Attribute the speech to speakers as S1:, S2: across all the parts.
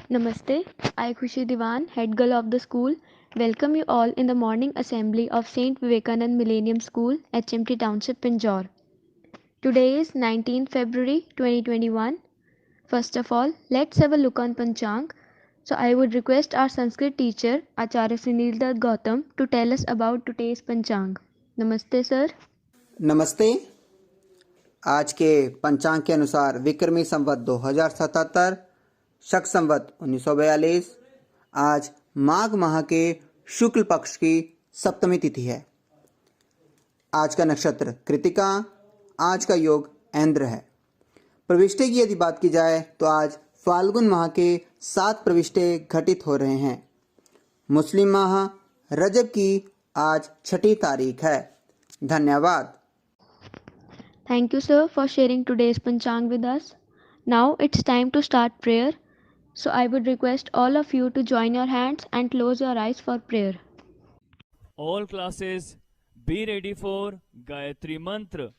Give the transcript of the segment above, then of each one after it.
S1: Namaste, I Khushi Diwan, head girl of the school, welcome you all in the morning assembly of St. Vivekanand Millennium School, HMT Township, Pinjore. Today is 19th February 2021. First of all, let's have a look on Panchang. So I would request our Sanskrit teacher, Acharya Sunil Dutt Gautam, to tell us about today's Panchang. Namaste, sir.
S2: नमस्ते। आज के पंचांग के अनुसार विक्रमी संवत 2077, शक संवत 1942, आज माघ माह के शुक्ल पक्ष की सप्तमी तिथि है। आज का नक्षत्र कृतिका, आज का योग ऐंद्र है। प्रविष्टे की यदि बात की जाए तो आज फाल्गुन माह के 7 प्रविष्टे घटित हो रहे हैं। मुस्लिम माह रजब की आज 6 तारीख है। धन्यवाद।
S1: Thank you, sir, for sharing today's Panchang with us. Now it's time to start prayer. So I would request all of you to join your hands and close your eyes for prayer.
S3: All classes be ready for Gayatri Mantra.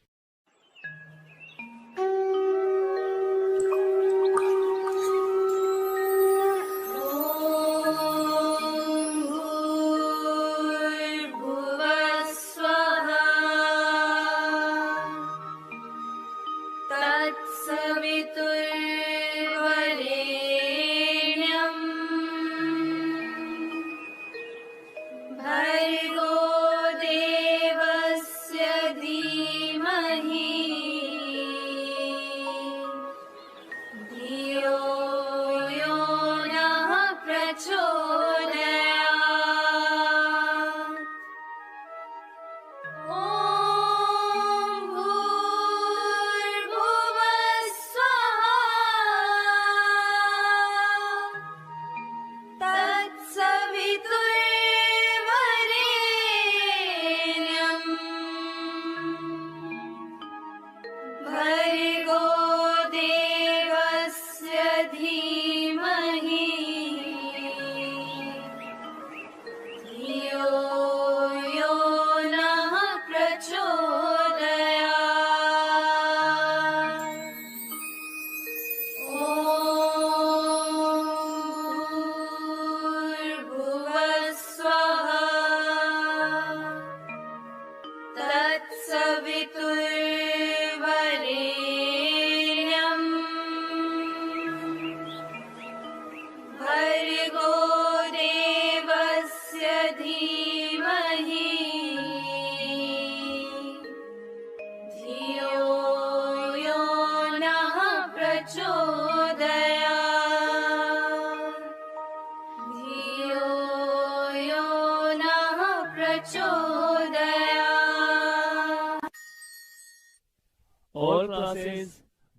S3: All classes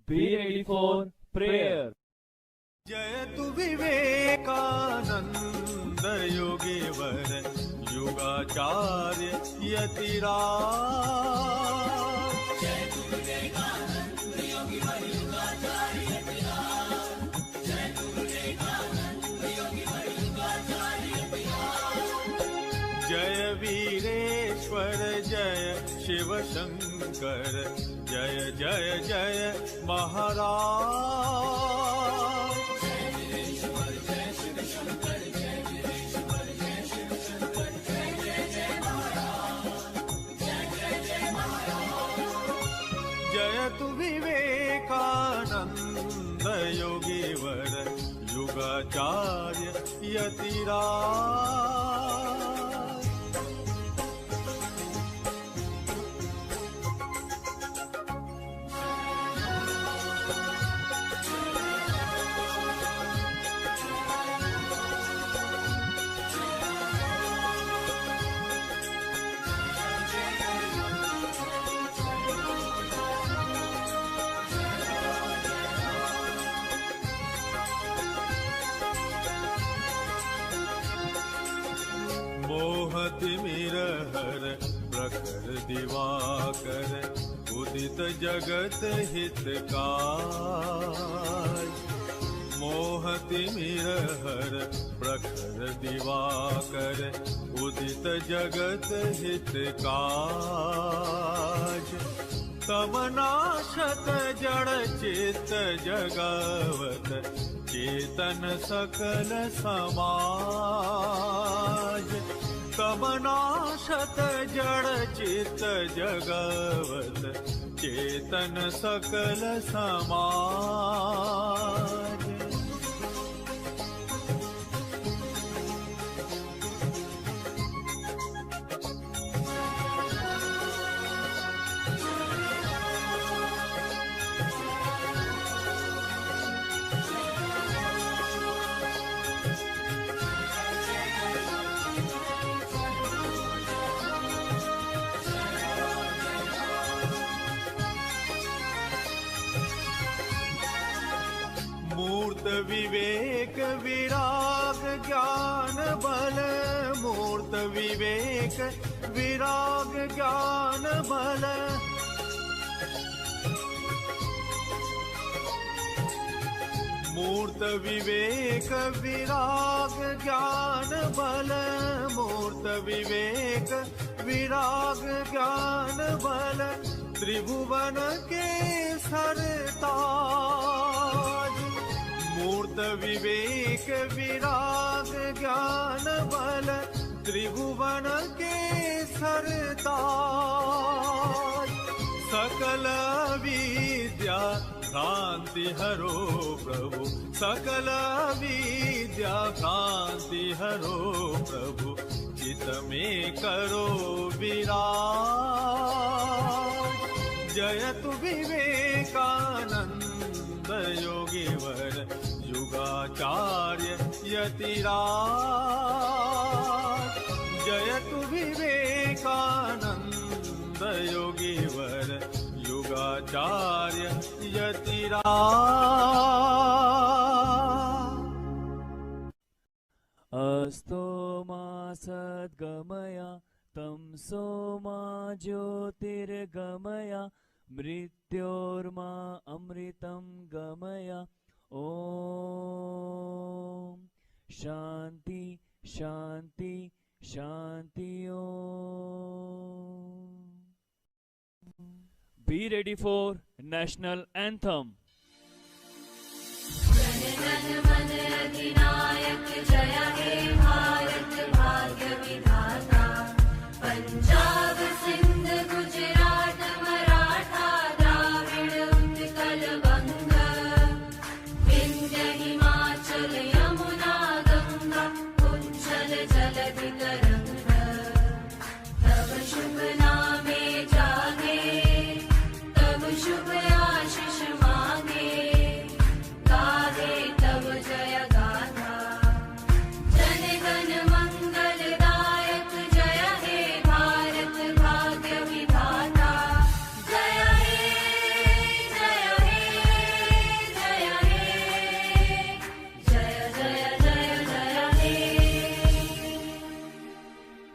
S3: be ready for prayer.
S4: जयतु विवेकानंद योगीवर युगाचार्य यतिराज। जयतु विवेकानंद योगीवर युगाचार्य यतिराज। जयतु विवेकानंद योगीवर युगाचार्य यतिराज। जय वीरेश्वर जय शिव शंकर जय जय जय महाराज। जय वीरेश्वर जय शिव शंकर जय वीरेश्वर जय शिव शंकर जय जय जय महाराज। जय जय जय महाराज। जयतु विवेकानंद योगीवर युगाचार्य यतिराज। मोहतिमिरहर प्रखर दिवाकर उदित जगत हितकार। मोहतिमिरहर प्रखर दिवाकर उदित जगत हितकार। तमनाशत जड़ चित्त जगावत
S5: चेतन सकल समाज तब नाशत जड़ चित जगवत चेतन सकल समाज। मूर्त विवेक विराग ज्ञान बल मूर्त विवेक विराग ज्ञान बल मूर्त विवेक विराग ज्ञान बल मूर्त विवेक विराग ज्ञान बल त्रिभुवन के सरताज मूर्त विवेक विराग ज्ञान बल त्रिभुवन के सरताज सकल विद्या भ्रांति हरो प्रभु सकल विद्या भ्रांति हरो प्रभु चित में करो विराज जयतु विवेकानंद योगीवर युगाचार्य यतिराज जयतु विवेकानंद योगीवर युगाचार्य यतिराज।
S3: अस्तो मा सद्गमया तमसो मा ज्योतिर्गमया मृत्योर्मा अमृतं गमय। ओम शांति शांति शांति। ओम। Be ready for national anthem.
S4: अधिनायक जय हे भारत भाग्य विधाता पंजाब सिंध गुजरात मराठा द्राविड़ उत्कल बंग विंध्य हिमाचल यमुना गंगा उज्जल जलधि तरंग तब शुभ नामे जागे तब शुभ आशीष मांगे गाहे तब जय गाथा जन गण मंगलदायक जय हे भारत भाग्य विधाता जय हे जय हे जय हे जय जय जय जय हे।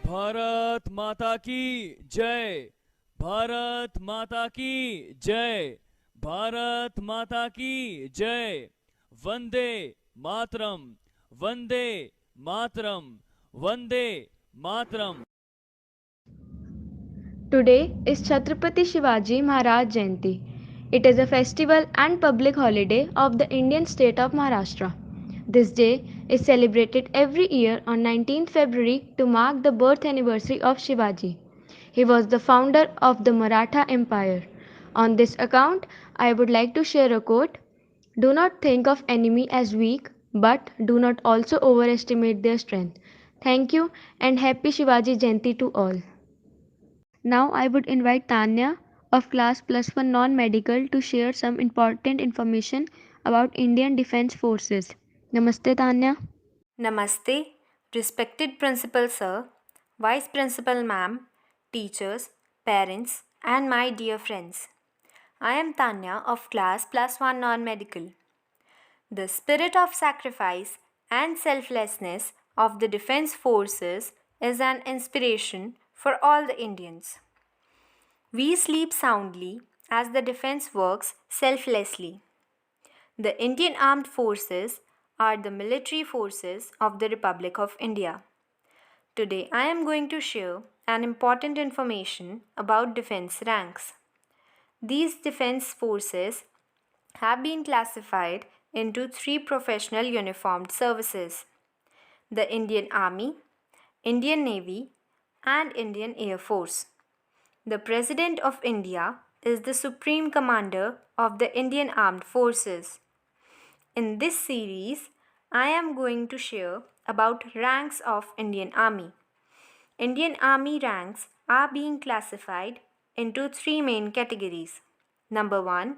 S3: भारत माता की जय भारत माता की जय भारत माता की जय। Vande Mataram Vande Mataram Vande Mataram.
S1: Today is Chhatrapati Shivaji Maharaj Jayanti. It is a festival and public holiday of the Indian state of Maharashtra. This day is celebrated every year on 19th February to mark the birth anniversary of Shivaji. He was the founder of the Maratha Empire. On this account, I would like to share a quote: "Do not think of enemy as weak, but do not also overestimate their strength." Thank you and happy Shivaji Jayanti to all. Now I would invite Tanya of class +1 non-medical to share some important information about Indian Defence Forces. Namaste Tanya.
S6: Namaste, respected Principal Sir, Vice Principal Ma'am, teachers, parents, and my dear friends. I am Tanya of class +1 non-medical. The spirit of sacrifice and selflessness of the Defence Forces is an inspiration for all the Indians. We sleep soundly as the defense works selflessly. The Indian Armed Forces are the military forces of the Republic of India. Today I am going to share an important information about defense ranks. These defense forces have been classified into three professional uniformed services: the Indian Army, Indian Navy, and Indian Air Force. The President of India is the Supreme Commander of the Indian Armed Forces. In this series, I am going to share about ranks of Indian Army. Indian Army ranks are being classified into three main categories. Number 1,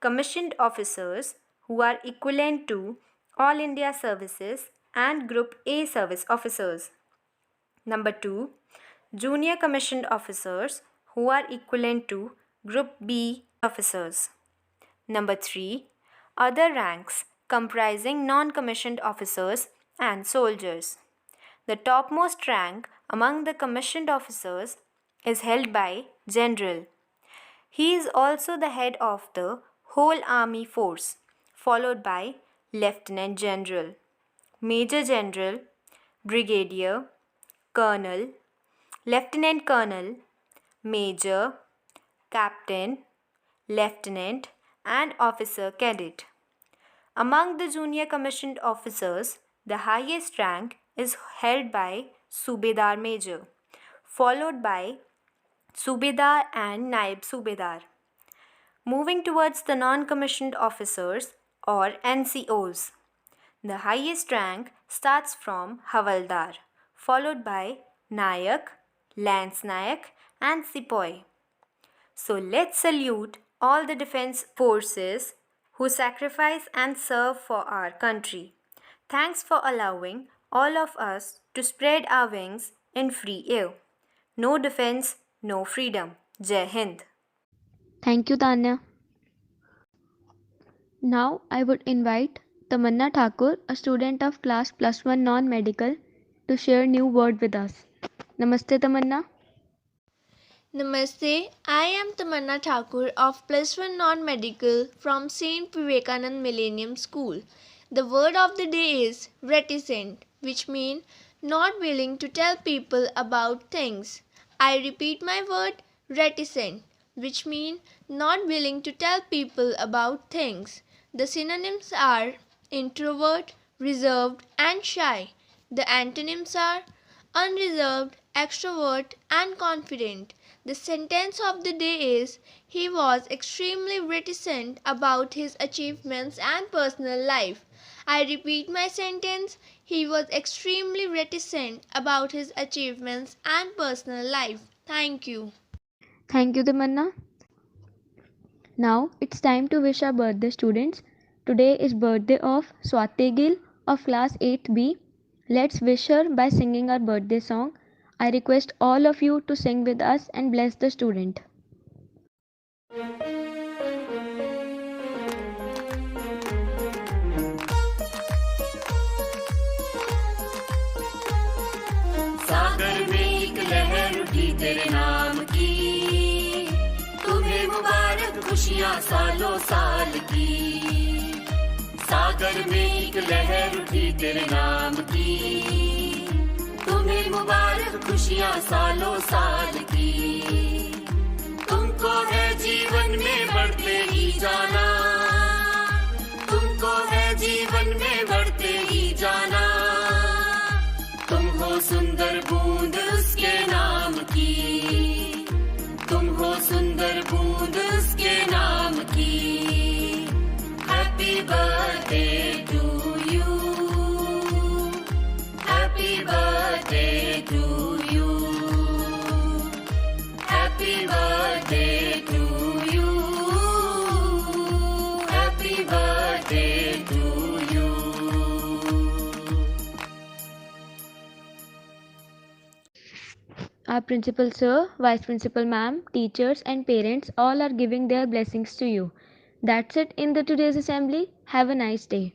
S6: commissioned officers who are equivalent to All India Services and Group A service officers. Number 2, junior commissioned officers who are equivalent to Group B officers. Number 3, other ranks comprising non-commissioned officers and soldiers. The topmost rank among the commissioned officers is held by General. He is also the head of the whole army force, followed by Lieutenant General, Major General, Brigadier, Colonel, Lieutenant Colonel, Major, Captain, Lieutenant, and Officer Cadet. Among the junior commissioned officers, the highest rank is held by Subedar Major, followed by Subedar and Naib Subedar. Moving towards the non-commissioned officers or NCOs, the highest rank starts from Havaldar, followed by Nayak, Lance Nayak, and Sepoy. So let's salute all the defense forces who sacrifice and serve for our country. Thanks for allowing all of us to spread our wings in free air. No defense, no freedom. Jai Hind.
S1: Thank you, Tanya. Now I would invite Tamanna Thakur, a student of class +1 non-medical, to share new word with us. Namaste, Tamanna.
S7: Namaste, I am Tamanna Thakur of +1 non-medical from St. Vivekanand Millennium School. The word of the day is reticent, which means not willing to tell people about things. I repeat my word, reticent, which means not willing to tell people about things. The synonyms are introvert, reserved, and shy. The antonyms are unreserved, extrovert, and confident. The sentence of the day is, he was extremely reticent about his achievements and personal life. I repeat my sentence, he was extremely reticent about his achievements and personal life. Thank you.
S1: Thank you, Tamanna. Now it's time to wish our birthday students. Today is birthday of Swati Gill of class 8B. Let's wish her by singing our birthday song. I request all of you to sing with us and bless the student.
S4: सागर में एक लहर उठी तेरे नाम की, तुम्हें मुबारक खुशियाँ सालों साल की। सागर में एक लहर उठी तेरे नाम की, तुम्हें मुबारक खुशियाँ सालों साल की। तुमको है जीवन में बढ़ते ही जाना, तुमको है जीवन में बढ़ते ही जाना। तुम हो सुंदर बूंद उसके नाम की, तुम हो सुंदर बूंद उसके नाम की। Happy birthday to you, happy birthday to you, happy birthday to you, happy birthday to you.
S1: Our principal sir, vice principal ma'am, teachers and parents all are giving their blessings to you. That's it in the today's assembly. Have a nice day.